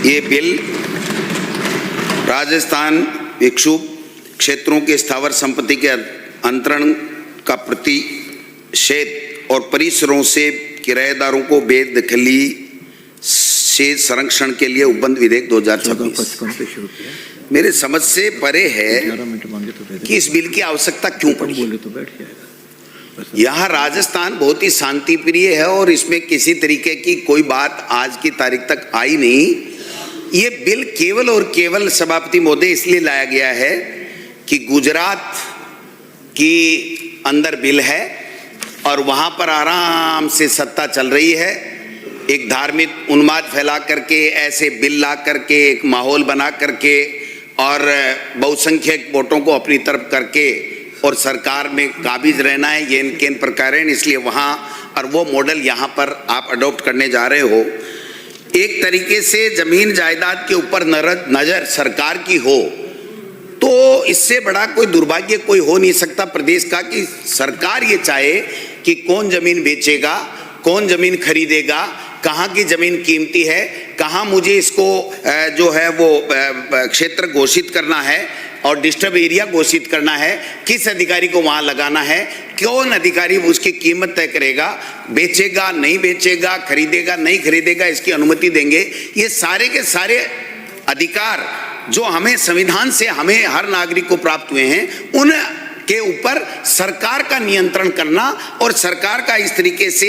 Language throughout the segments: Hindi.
ये बिल राजस्थान भिक्षु क्षेत्रों के स्थावर संपत्ति के अंतरण का प्रतिषेध और परिसरों से किराएदारों को बेदखली से संरक्षण के लिए उपबंध विधेयक 2026 मेरे समझ से परे है कि इस बिल की आवश्यकता क्यों पड़ी। यहाँ राजस्थान बहुत ही शांति प्रिय है और इसमें किसी तरीके की कोई बात आज की तारीख तक आई नहीं। ये बिल केवल और केवल सभापति महोदय इसलिए लाया गया है कि गुजरात की अंदर बिल है और वहाँ पर आराम से सत्ता चल रही है। एक धार्मिक उन्माद फैला करके ऐसे बिल ला करके एक माहौल बना करके और बहुसंख्यक वोटों को अपनी तरफ करके और सरकार में काबिज रहना है, ये इनके प्रकार है। इसलिए वहाँ और वो मॉडल यहाँ पर आप अडॉप्ट करने जा रहे हो। एक तरीके से जमीन जायदाद के ऊपर नजर सरकार की हो तो इससे बड़ा कोई दुर्भाग्य कोई हो नहीं सकता प्रदेश का कि सरकार ये चाहे कि कौन जमीन बेचेगा, कौन जमीन खरीदेगा, कहाँ की जमीन कीमती है, कहाँ मुझे इसको जो है वो क्षेत्र घोषित करना है और डिस्टर्ब एरिया घोषित करना है, किस अधिकारी को वहाँ लगाना है, कौन अधिकारी उसकी कीमत तय करेगा, बेचेगा नहीं बेचेगा, खरीदेगा नहीं खरीदेगा, इसकी अनुमति देंगे। ये सारे के सारे अधिकार जो हमें संविधान से हमें हर नागरिक को प्राप्त हुए हैं उन के ऊपर सरकार का नियंत्रण करना और सरकार का इस तरीके से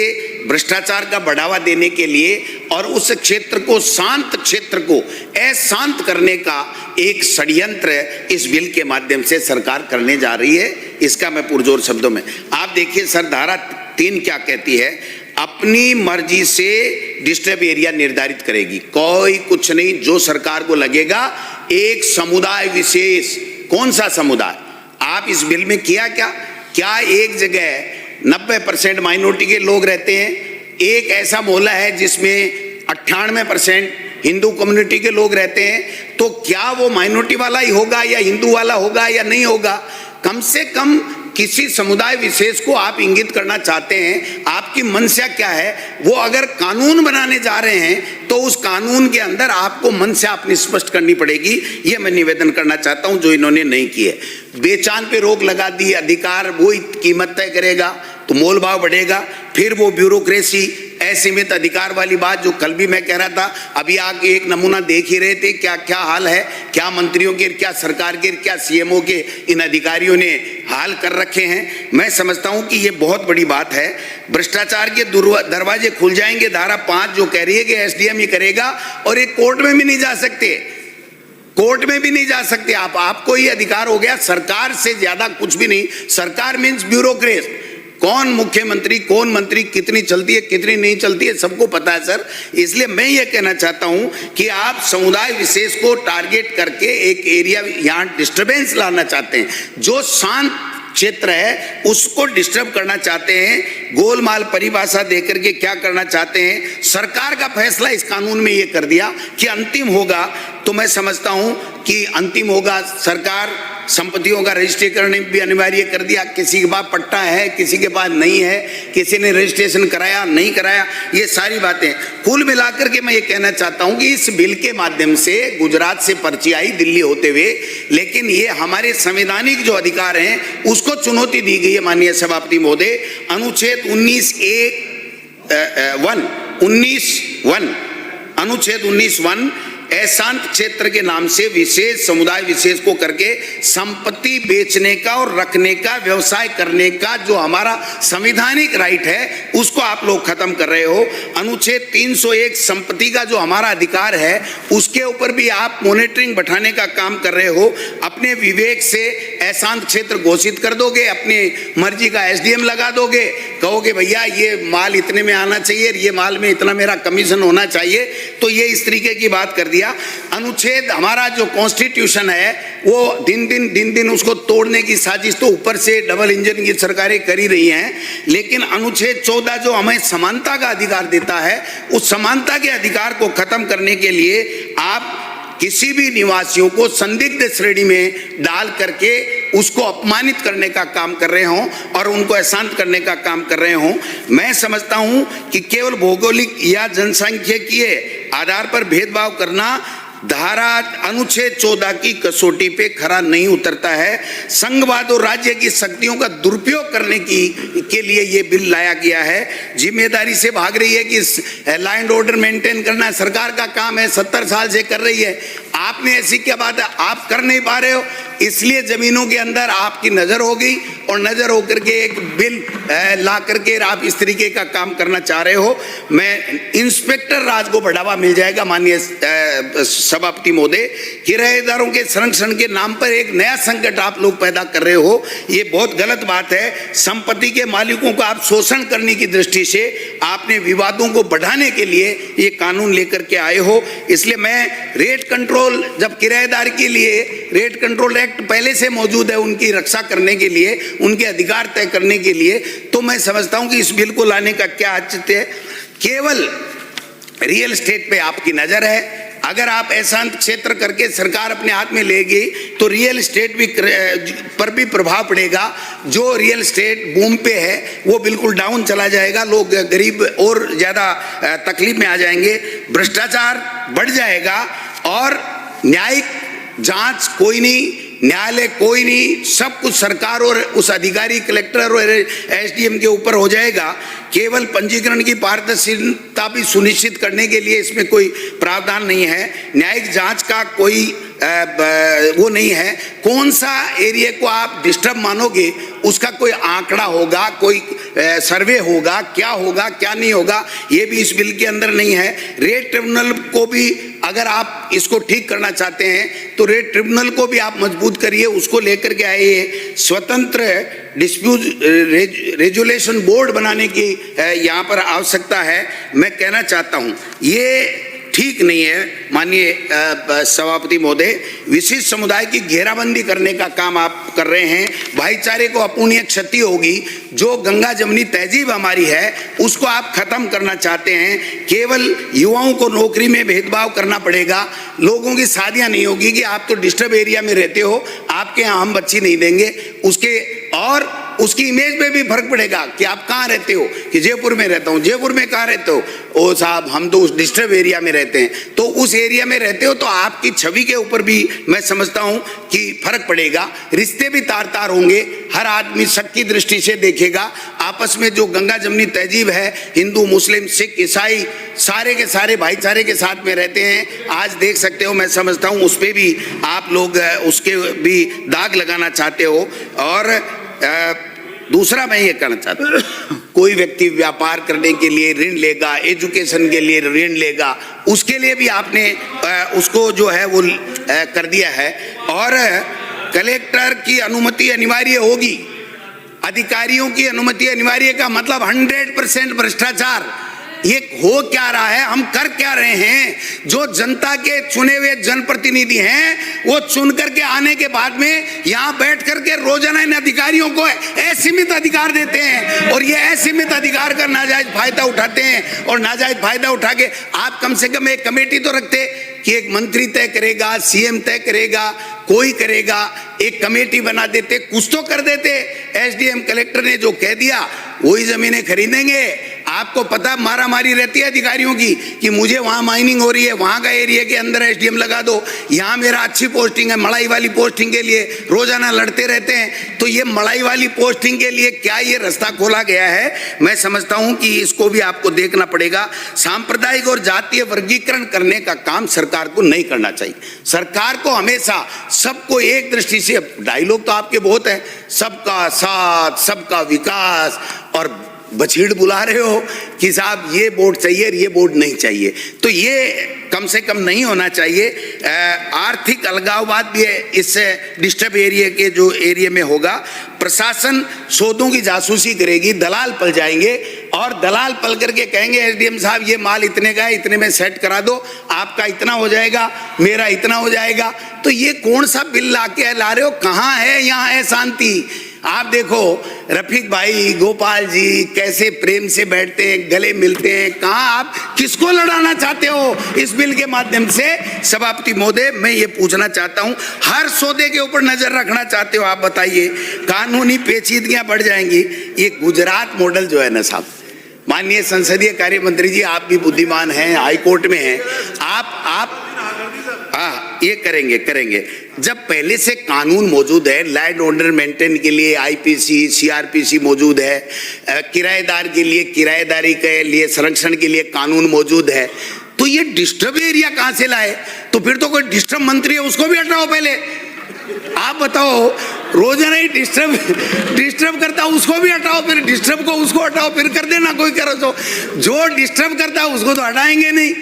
भ्रष्टाचार का बढ़ावा देने के लिए और उस क्षेत्र को शांत क्षेत्र को अशांत करने का एक षड्यंत्र इस बिल के माध्यम से सरकार करने जा रही है। इसका मैं पुरजोर शब्दों में आप देखिए सर, धारा 3 क्या कहती है, अपनी मर्जी से डिस्टर्ब एरिया निर्धारित करेगी। कोई कुछ नहीं, जो सरकार को लगेगा। एक समुदाय विशेष, कौन सा समुदाय आप इस बिल में किया क्या एक जगह 90% माइनॉरिटी के लोग रहते हैं, एक ऐसा मोहल्ला है जिसमें 98% हिंदू कम्युनिटी के लोग रहते हैं, तो क्या वो माइनॉरिटी वाला ही होगा या हिंदू वाला होगा या नहीं होगा? कम से कम किसी समुदाय विशेष को आप इंगित करना चाहते हैं, आपकी मंशा क्या है? वो अगर कानून बनाने जा रहे हैं तो उस कानून के अंदर आपको मंशा अपनी स्पष्ट करनी पड़ेगी। ये मैं निवेदन करना चाहता हूं जो इन्होंने नहीं की है। बेचान पे रोक लगा दी, अधिकार वही कीमत तय करेगा तो मोल भाव बढ़ेगा, फिर वो ब्यूरोक्रेसी असीमित अधिकार वाली बात जो कल भी मैं कह रहा था, अभी आगे एक नमूना देख ही रहे थे क्या क्या हाल है, क्या मंत्रियों के, क्या सरकार के, क्या सीएमओ के इन अधिकारियों ने हाल कर रखे हैं। मैं समझता हूं कि ये बहुत बड़ी बात है। भ्रष्टाचार के दरवाजे खुल जाएंगे। धारा 5 जो कह रही है कि एसडीएम ही करेगा और एक कोर्ट में भी नहीं जा सकते, कोर्ट में भी नहीं जा सकते आप, आपको ही अधिकार हो गया। सरकार से ज्यादा कुछ भी नहीं। सरकार मीन्स ब्यूरोक्रेट, कौन मुख्यमंत्री कौन मंत्री कितनी चलती है कितनी नहीं चलती है सबको पता है सर। इसलिए मैं ये कहना चाहता हूं कि आप समुदाय विशेष को टारगेट करके एक एरिया यहाँ डिस्टर्बेंस लाना चाहते हैं, जो शांत क्षेत्र है उसको डिस्टर्ब करना चाहते हैं, गोलमाल परिभाषा देकर के क्या करना चाहते हैं। सरकार का फैसला इस कानून में ये कर दिया कि अंतिम होगा, तो मैं समझता हूं कि अंतिम होगा। सरकार संपत्तियों का रजिस्ट्रेशन भी अनिवार्य कर दिया, किसी के पास पट्टा है किसी के पास नहीं है, किसी ने रजिस्ट्रेशन कराया नहीं कराया, ये सारी बातें कुल मिलाकर के मैं ये कहना चाहता हूं कि इस बिल के माध्यम से गुजरात से पर्ची आई दिल्ली होते हुए, लेकिन ये हमारे संवैधानिक जो अधिकार हैं उसको चुनौती दी गई है। माननीय सभापति महोदय, अनुच्छेद 19(1) अशांत क्षेत्र के नाम से विशेष समुदाय विशेष को करके संपत्ति बेचने का और रखने का, व्यवसाय करने का जो हमारा संवैधानिक राइट है उसको आप लोग खत्म कर रहे हो। अनुच्छेद 301 संपत्ति का जो हमारा अधिकार है उसके ऊपर भी आप मॉनिटरिंग बैठाने का काम कर रहे हो। अपने विवेक से अशांत क्षेत्र घोषित कर दोगे, अपनी मर्जी का एसडीएम लगा दोगे, कहोगे भैया ये माल इतने में आना चाहिए, ये माल में इतना मेरा कमीशन होना चाहिए, तो ये इस तरीके की बात कर दिया। अनुच्छेद हमारा जो कॉन्स्टिट्यूशन है वो दिन दिन उसको तोड़ने की साजिश तो ऊपर से डबल इंजन की सरकारें कर ही रही हैं, लेकिन अनुच्छेद 14 जो हमें समानता का अधिकार देता है उस समानता के अधिकार को खत्म करने के लिए आप किसी भी निवासियों को संदिग्ध श्रेणी में डाल करके उसको अपमानित करने का काम कर रहे हों और उनको अशांत करने का काम कर रहे हों। मैं समझता हूं कि केवल भौगोलिक या जनसांख्यिकीय आधार पर भेदभाव करना धारा अनुच्छेद 14 की कसौटी पे खरा नहीं उतरता है। संघवाद और राज्य की शक्तियों का दुरुपयोग करने के लिए ये बिल लाया गया है। जिम्मेदारी से भाग रही है कि लॉ एंड ऑर्डर मेंटेन करना सरकार का काम है, 70 साल से कर रही है। आपने ऐसी क्या बात है, आप कर नहीं पा रहे हो, इसलिए जमीनों के अंदर आपकी नजर हो गई और नजर होकर के एक बिल ला करके आप इस तरीके का काम करना चाह रहे हो। मैं इंस्पेक्टर राज को बढ़ावा मिल जाएगा माननीय सभापति महोदय। किराएदारों के संरक्षण के नाम पर एक नया संकट आप लोग पैदा कर रहे हो, ये बहुत गलत बात है। संपत्ति के मालिकों को आप शोषण करने की दृष्टि से आपने विवादों को बढ़ाने के लिए ये कानून लेकर के आए हो। इसलिए मैं रेट कंट्रोल, जब किराएदार के लिए रेट कंट्रोल एक्ट पहले से मौजूद है उनकी रक्षा करने के लिए, उनके अधिकार तय करने के लिए, तो मैं समझता हूं कि इस बिल को लाने का क्या औचित्य है। केवल रियल एस्टेट पे आपकी नजर है। अगर आप अशांत क्षेत्र करके सरकार अपने हाथ में लेगी तो रियल एस्टेट भी पर भी प्रभाव पड़ेगा। जो रियल एस्टेट बूम पे है वो बिल्कुल डाउन चला जाएगा, लोग गरीब और ज्यादा तकलीफ में आ जाएंगे, भ्रष्टाचार बढ़ जाएगा और न्यायिक जांच कोई नहीं, न्यायालय कोई नहीं, सब कुछ सरकार और उस अधिकारी कलेक्टर और एसडीएम के ऊपर हो जाएगा। केवल पंजीकरण की पारदर्शिता भी सुनिश्चित करने के लिए इसमें कोई प्रावधान नहीं है। न्यायिक जांच का कोई वो नहीं है। कौन सा एरिया को आप डिस्टर्ब मानोगे उसका कोई आंकड़ा होगा, कोई सर्वे होगा, क्या होगा क्या नहीं होगा, ये भी इस बिल के अंदर नहीं है। रेट ट्रिब्यूनल को भी अगर आप इसको ठीक करना चाहते हैं तो रेट ट्रिब्यूनल को भी आप मजबूत करिए, उसको लेकर के आइए। स्वतंत्र डिस्प्यूट रेजुलेशन बोर्ड बनाने की यहाँ पर आवश्यकता है। मैं कहना चाहता हूँ ये ठीक नहीं है माननीय सभापति महोदय। विशिष्ट समुदाय की घेराबंदी करने का काम आप कर रहे हैं, भाईचारे को अपूर्णीय क्षति होगी। जो गंगा जमनी तहजीब हमारी है उसको आप खत्म करना चाहते हैं। केवल युवाओं को नौकरी में भेदभाव करना पड़ेगा, लोगों की शादियां नहीं होगी कि आप तो डिस्टर्ब एरिया में रहते हो, आपके यहाँ हम बच्ची नहीं देंगे, उसके और उसकी इमेज में भी फर्क पड़ेगा कि आप कहाँ रहते हो, कि जयपुर में रहता हूँ। जयपुर में कहाँ रहते हो? ओ साहब हम तो उस डिस्टर्ब एरिया में रहते हैं। तो उस एरिया में रहते हो तो आपकी छवि के ऊपर भी मैं समझता हूँ कि फर्क पड़ेगा। रिश्ते भी तार तार होंगे, हर आदमी शक की दृष्टि से देखेगा। आपस में जो गंगा जमनी तहजीब है, हिंदू मुस्लिम सिख ईसाई सारे के सारे भाईचारे के साथ में रहते हैं। आज देख सकते हो, मैं समझता हूँ उस पर भी आप लोग उसके भी दाग लगाना चाहते हो। और दूसरा मैं ये कहना चाहता हूँ, कोई व्यक्ति व्यापार करने के लिए ऋण लेगा, एजुकेशन के लिए ऋण लेगा, उसके लिए भी आपने उसको जो है वो कर दिया है। और कलेक्टर की अनुमति अनिवार्य होगी, अधिकारियों की अनुमति अनिवार्य का मतलब 100% भ्रष्टाचार। ये हो क्या रहा है, हम कर क्या रहे हैं? जो जनता के चुने हुए जनप्रतिनिधि हैं वो चुन करके आने के बाद में यहाँ बैठ करके रोजाना इन अधिकारियों को असीमित अधिकार देते हैं और ये असीमित अधिकार का नाजायज फायदा उठाते हैं। और नाजायज फायदा उठा के आप कम से कम एक कमेटी तो रखते कि एक मंत्री तय करेगा, सीएम तय करेगा, कोई करेगा, एक कमेटी बना देते, कुछ तो कर देते। एसडीएम कलेक्टर ने जो कह दिया वही जमीनें खरीदेंगे। आपको पता मारा मारी रहती है अधिकारियों की कि मुझे वहां माइनिंग हो रही है, वहां का एरिया के अंदर एसडीएम लगा दो, यहाँ मेरा अच्छी पोस्टिंग है, मलाई वाली पोस्टिंग के लिए रोजाना लड़ते रहते हैं। तो ये मलाई वाली पोस्टिंग के लिए क्या ये रास्ता खोला गया है? मैं समझता हूं कि इसको भी आपको देखना पड़ेगा। सांप्रदायिक और जातीय वर्गीकरण करने का काम सरकार को नहीं करना चाहिए। सरकार को हमेशा सबको एक दृष्टि से, डायलॉग तो आपके बहुत है, सबका साथ सबका विकास, और बछीड़ बुला रहे हो कि साहब ये बोर्ड चाहिए और ये बोर्ड नहीं चाहिए। तो ये कम से कम नहीं होना चाहिए। आर्थिक अलगाववाद भी इस डिस्टर्ब एरिया के जो एरिया में होगा। प्रशासन सौदों की जासूसी करेगी, दलाल पल जाएंगे और दलाल पल करके कहेंगे एसडीएम साहब ये माल इतने का है, इतने में सेट करा दो, आपका इतना हो जाएगा, मेरा इतना हो जाएगा। तो ये कौन सा बिल ला रहे हो? कहाँ है यहाँ है शांति? आप देखो रफीक भाई, गोपाल जी कैसे प्रेम से बैठते हैं, गले मिलते हैं। कहाँ आप किसको लड़ाना चाहते हो इस बिल के माध्यम से? सभापति महोदय, मैं ये पूछना चाहता हूं, हर सौदे के ऊपर नजर रखना चाहते हो आप, बताइए। कानूनी पेचीदगियां बढ़ जाएंगी। ये गुजरात मॉडल जो है ना साहब, माननीय संसदीय कार्य मंत्री जी, आप भी बुद्धिमान हैं, हाई कोर्ट में हैं, आप हाँ ये करेंगे। जब पहले से कानून मौजूद है, लैंड ओनर मेंटेन के लिए आईपीसी, सीआरपीसी मौजूद है, किराएदार के लिए किराएदारी के लिए संरक्षण के लिए कानून मौजूद है, तो ये डिस्टर्ब एरिया कहां से लाए? तो फिर तो कोई डिस्टर्ब मंत्री है उसको भी हटाओ पहले। आप बताओ, रोजाना ही डिस्टर्ब करता उसको भी हटाओ, फिर डिस्टर्ब को उसको हटाओ, फिर कर देना कोई करो। तो जो डिस्टर्ब करता है उसको तो हटाएंगे नहीं,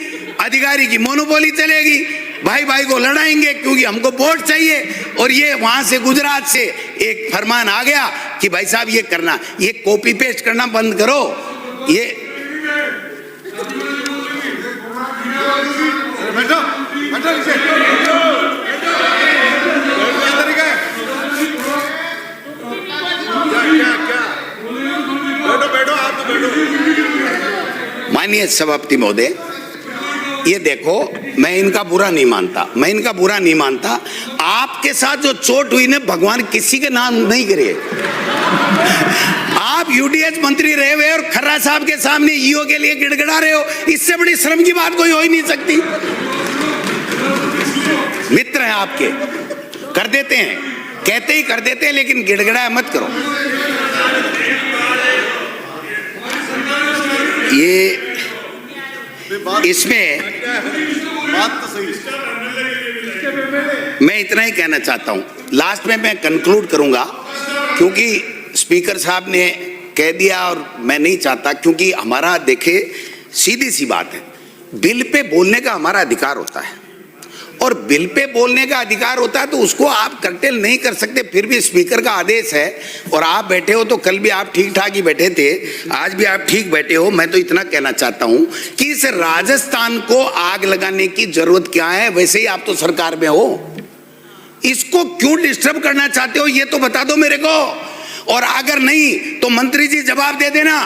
अधिकारी की मोनोपोली चलेगी, भाई भाई को लड़ाएंगे क्योंकि हमको वोट चाहिए। और ये वहां से गुजरात से एक फरमान आ गया कि भाई साहब ये करना, ये कॉपी पेस्ट करना बंद करो। ये माननीय सभापति महोदय, ये देखो, मैं इनका बुरा नहीं मानता, आपके साथ जो चोट हुई ना, भगवान किसी के नाम नहीं करे। आप यूडीएच मंत्री रहे हुए और खर्रा साहब के सामने ईओ के लिए गिड़गिड़ा रहे हो, इससे बड़ी शर्म की बात कोई हो ही नहीं सकती। मित्र हैं आपके, कर देते हैं, कहते ही कर देते हैं, लेकिन गिड़गिड़ाया मत करो। ये इसमें मैं इतना ही कहना चाहता हूं, लास्ट में मैं कंक्लूड करूंगा, क्योंकि स्पीकर साहब ने कह दिया और मैं नहीं चाहता, क्योंकि हमारा देखे सीधी सी बात है, बिल पे बोलने का हमारा अधिकार होता है, और बिल पे बोलने का अधिकार होता है तो उसको आप कर्टेल नहीं कर सकते। फिर भी स्पीकर का आदेश है, और आप बैठे हो तो कल भी आप ठीक ठाक ही बैठे थे, आज भी आप ठीक बैठे हो। मैं तो इतना कहना चाहता हूं कि इस राजस्थान को आग लगाने की जरूरत क्या है? वैसे ही आप तो सरकार में हो, इसको क्यों डिस्टर्ब करना चाहते हो ये तो बता दो मेरे को। और अगर नहीं तो मंत्री जी जवाब दे देना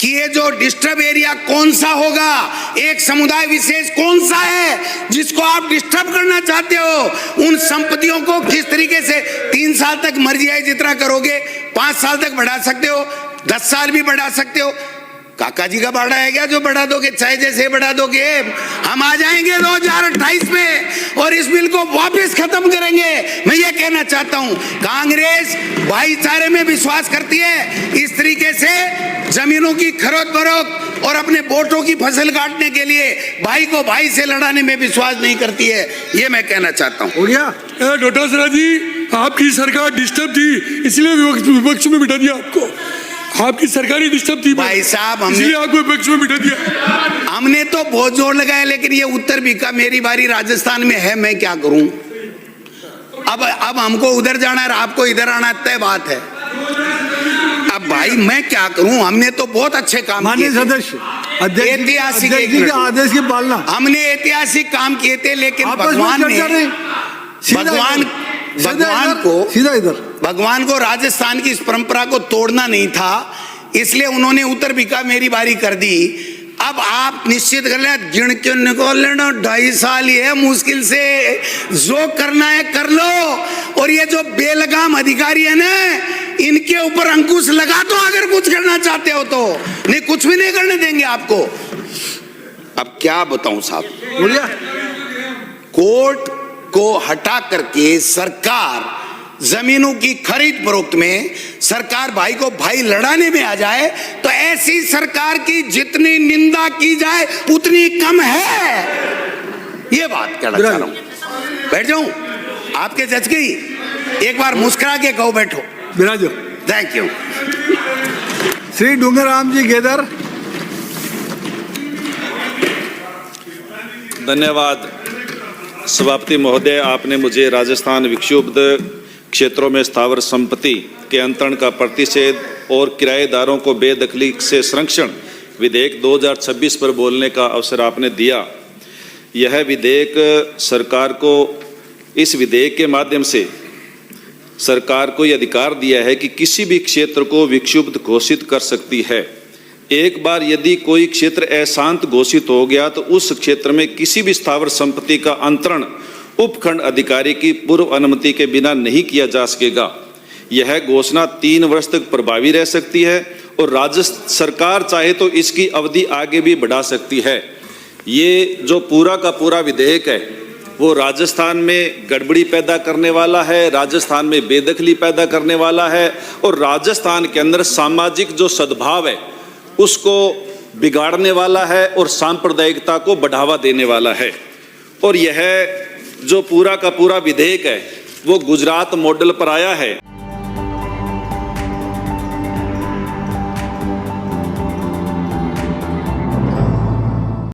कि ये जो डिस्टर्ब एरिया कौन सा होगा, एक समुदाय विशेष कौन सा है जिसको आप डिस्टर्ब करना चाहते हो। उन संपत्तियों को किस तरीके से 3 साल तक मर्जी है जितना करोगे, 5 साल तक बढ़ा सकते हो, 10 साल भी बढ़ा सकते हो। काका जी का बाड़ा है क्या जो बढ़ा दोगे? चाहे जैसे बढ़ा दोगे, हम आ जाएंगे 2028 में और इस बिल को वापस खत्म करेंगे। मैं ये कहना चाहता हूं, कांग्रेस भाईचारे में विश्वास करती है, इस तरीके से जमीनों की खरीद फरोख्त और अपने वोटों की फसल काटने के लिए भाई को भाई से लड़ाने में विश्वास नहीं करती है। ये मैं कहना चाहता हूँ। डोटासरा जी, आपकी सरकार डिस्टर्ब थी, इसलिए विपक्ष में बिठा दिया आपको। आपकी सरकारी डिस्टर्ब थी भाई साहब, हमने आपको विपक्ष में बिठा दिया। हमने तो बहुत जोर लगाया, लेकिन ये उत्तर भी का मेरी बारी राजस्थान में है, मैं क्या करूं? अब हमको उधर जाना है, आपको इधर आना, तय बात है। अब भाई मैं क्या करूं? हमने तो बहुत अच्छे काम किए, सदस्य ऐतिहासिक आदेश की पालना, हमने ऐतिहासिक काम किए थे, लेकिन भगवान को राजस्थान की इस परंपरा को तोड़ना नहीं था, इसलिए उन्होंने उत्तर बीका मेरी बारी कर दी। अब आप निश्चित कर लेना, गिण के निकाल लेना, 2.5 साल ही है मुश्किल से, जो करना है कर लो। और ये जो बेलगाम अधिकारी है ना, इनके ऊपर अंकुश लगा दो अगर कुछ करना चाहते हो तो, नहीं कुछ भी नहीं करने देंगे आपको। अब क्या बताऊं साहब, कोर्ट को हटा करके सरकार जमीनों की खरीद फरोख्त में, सरकार भाई को भाई लड़ाने में आ जाए, तो ऐसी सरकार की जितनी निंदा की जाए उतनी कम है। ये बात कहना चाह रहा हूं। बैठ जाऊं? आपके जज गई, एक बार मुस्कुरा के कहो बैठो। विराजो। Thank you. श्री डूंगरराम जी गेदर। धन्यवाद सभापति महोदय, आपने मुझे राजस्थान विक्षुब्ध क्षेत्रों में स्थावर संपत्ति के अंतरण का प्रतिषेध और किराएदारों को बेदखली से संरक्षण विधेयक 2026 पर बोलने का अवसर आपने दिया। यह विधेयक सरकार को, इस विधेयक के माध्यम से सरकार को यह अधिकार दिया है कि किसी भी क्षेत्र को विक्षुब्ध घोषित कर सकती है। एक बार यदि कोई क्षेत्र अशांत घोषित हो गया तो उस क्षेत्र में किसी भी स्थावर संपत्ति का अंतरण उपखंड अधिकारी की पूर्व अनुमति के बिना नहीं किया जा सकेगा। यह घोषणा 3 वर्ष तक प्रभावी रह सकती है और राज्य सरकार चाहे तो इसकी अवधि आगे भी बढ़ा सकती है। ये जो पूरा का पूरा विधेयक है वो राजस्थान में गड़बड़ी पैदा करने वाला है, राजस्थान में बेदखली पैदा करने वाला है और राजस्थान के अंदर सामाजिक जो सद्भाव है उसको बिगाड़ने वाला है और सांप्रदायिकता को बढ़ावा देने वाला है। और यह जो पूरा का पूरा विधेयक है वो गुजरात मॉडल पर आया है।